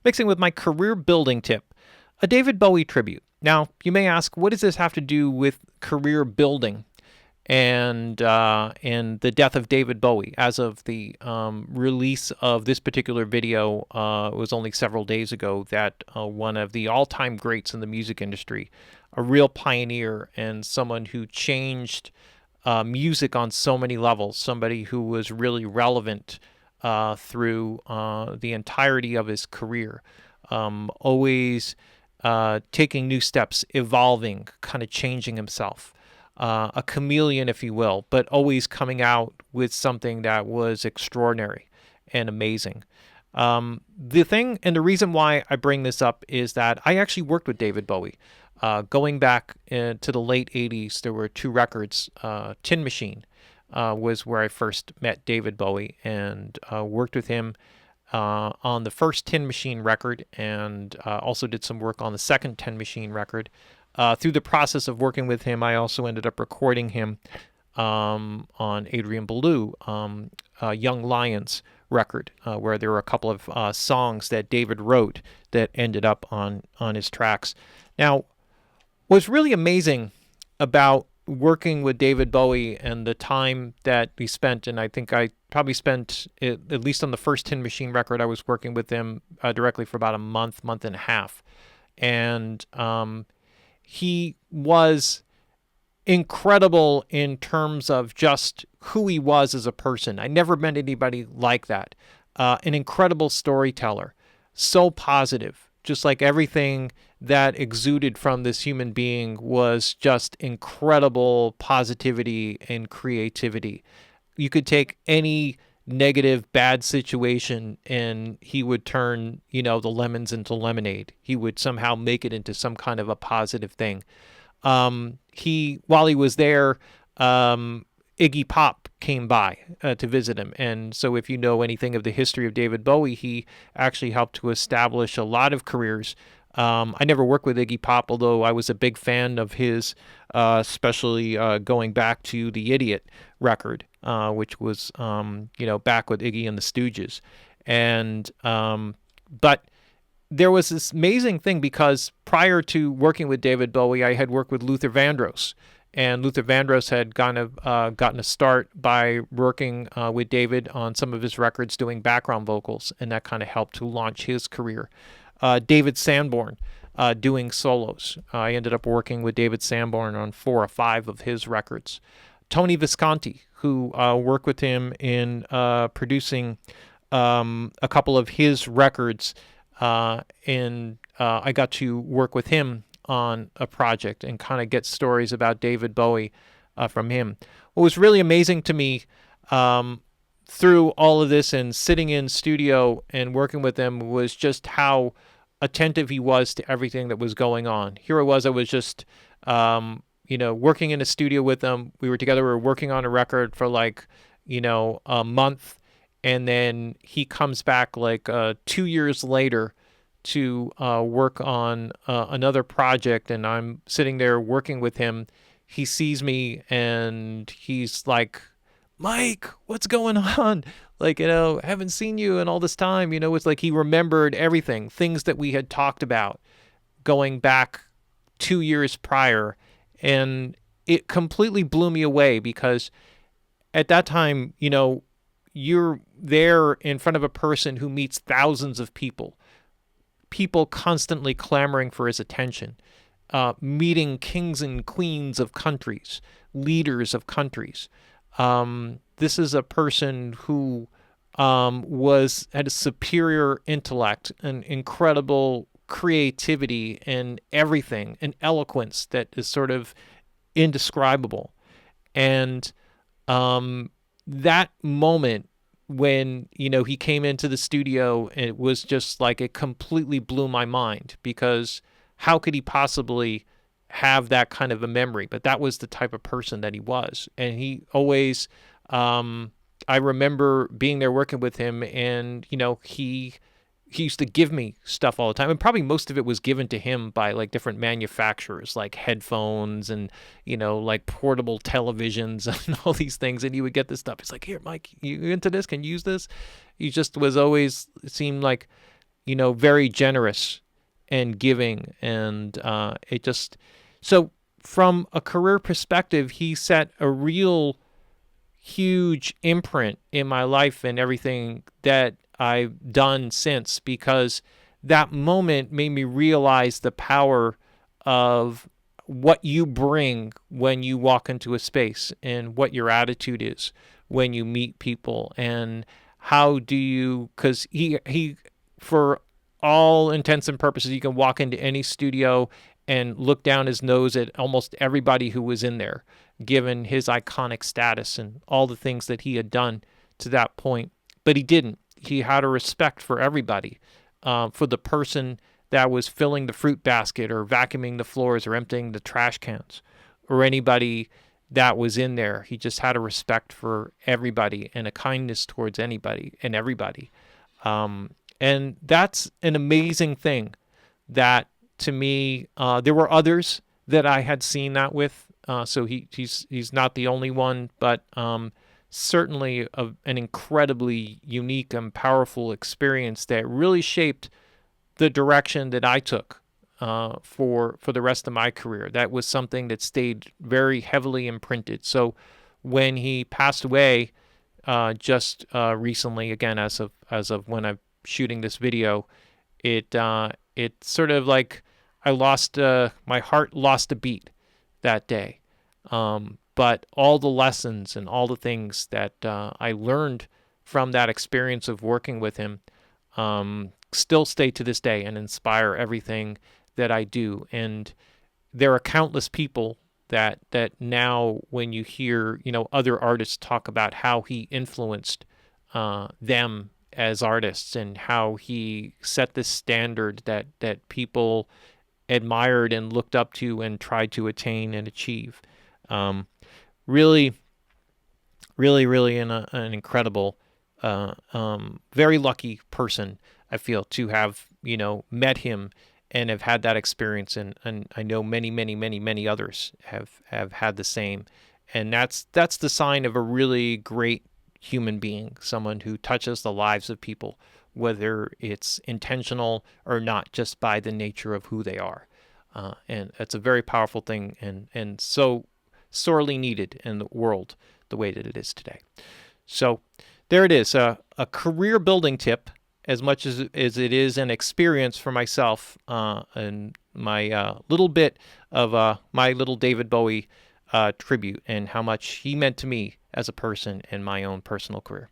mixing with my career building tip, a David Bowie tribute. Now, you may ask, what does this have to do with career building and the death of David Bowie? As of the release of this particular video, it was only several days ago that one of the all-time greats in the music industry, a real pioneer and someone who changed music on so many levels, somebody who was really relevant through the entirety of his career, always taking new steps, evolving, kind of changing himself. A chameleon, if you will, but always coming out with something that was extraordinary and amazing. The thing and the reason why I bring this up is that I actually worked with David Bowie. Going back to the late 80s, there were two records. Tin Machine was where I first met David Bowie and worked with him on the first Tin Machine record, and also did some work on the second Tin Machine record. Through the process of working with him, I also ended up recording him on Adrian Belew, Young Lions record, where there were a couple of songs that David wrote that ended up on his tracks. Now, what's really amazing about working with David Bowie and the time that we spent, and I think I probably spent, at least on the first Tin Machine record, I was working with him directly for about a month and a half. And he was incredible in terms of just who he was as a person. I never met anybody like that. An incredible storyteller, so positive, just like everything that exuded from this human being was just incredible positivity and creativity. You could take any negative, bad situation and he would turn, the lemons into lemonade. He would somehow make it into some kind of a positive thing. While he was there, Iggy Pop came by to visit him. And so if you know anything of the history of David Bowie, he actually helped to establish a lot of careers. I never worked with Iggy Pop, although I was a big fan of his, especially going back to the Idiot record, which was, back with Iggy and the Stooges. And but there was this amazing thing, because prior to working with David Bowie, I had worked with Luther Vandross. And Luther Vandross had gotten a start by working with David on some of his records doing background vocals, and that kind of helped to launch his career. David Sanborn doing solos. I ended up working with David Sanborn on 4 or 5 of his records. Tony Visconti, who worked with him in producing a couple of his records, and I got to work with him on a project and kind of get stories about David Bowie from him. What was really amazing to me through all of this and sitting in studio and working with him was just how attentive he was to everything that was going on. Here I was just, working in a studio with him. We were together, we were working on a record for a month, and then he comes back 2 years later to work on another project, and I'm sitting there working with him. He sees me and he's like, "Mike, what's going on? Haven't seen you in all this time." It's like he remembered everything, things that we had talked about going back 2 years prior. And it completely blew me away, because at that time, you're there in front of a person who meets thousands of people constantly clamoring for his attention, meeting kings and queens of countries, leaders of countries. This is a person who had a superior intellect, an incredible creativity, and everything, an eloquence that is sort of indescribable. And that moment when he came into the studio, it was just like it completely blew my mind, because how could he possibly have that kind of a memory? But that was the type of person that he was. And he always I remember being there working with him, and he used to give me stuff all the time, and probably most of it was given to him by different manufacturers, like headphones and portable televisions and all these things. And he would get this stuff. He's like, "Here, Mike, you into this? Can you use this?" He just was always, it seemed like, very generous and giving. And it just, so from a career perspective, he set a real huge imprint in my life and everything that I've done since, because that moment made me realize the power of what you bring when you walk into a space, and what your attitude is when you meet people, and how do you, because he for all intents and purposes, you can walk into any studio and look down his nose at almost everybody who was in there, given his iconic status and all the things that he had done to that point. But he didn't. He had a respect for everybody, for the person that was filling the fruit basket or vacuuming the floors or emptying the trash cans, or anybody that was in there. He just had a respect for everybody and a kindness towards anybody and everybody. And that's an amazing thing that, to me, there were others that I had seen that with. So he's not the only one, but certainly an incredibly unique and powerful experience that really shaped the direction that I took for the rest of my career. That was something that stayed very heavily imprinted. So when he passed away just recently, again, as of when I'm shooting this video, it sort of like my heart lost a beat that day. But all the lessons and all the things that I learned from that experience of working with him still stay to this day and inspire everything that I do. And there are countless people that now, when you hear other artists talk about how he influenced them as artists, and how he set this standard that people admired and looked up to and tried to attain and achieve. Really, really, really an incredible, very lucky person, I feel, to have met him and have had that experience. And I know many, many, many, many others have had the same. And that's the sign of a really great human being, someone who touches the lives of people, whether it's intentional or not, just by the nature of who they are. And it's a very powerful thing, and so sorely needed in the world the way that it is today. So there it is, a career building tip, as much as it is an experience for myself, and my little bit of my little David Bowie tribute, and how much he meant to me as a person in my own personal career.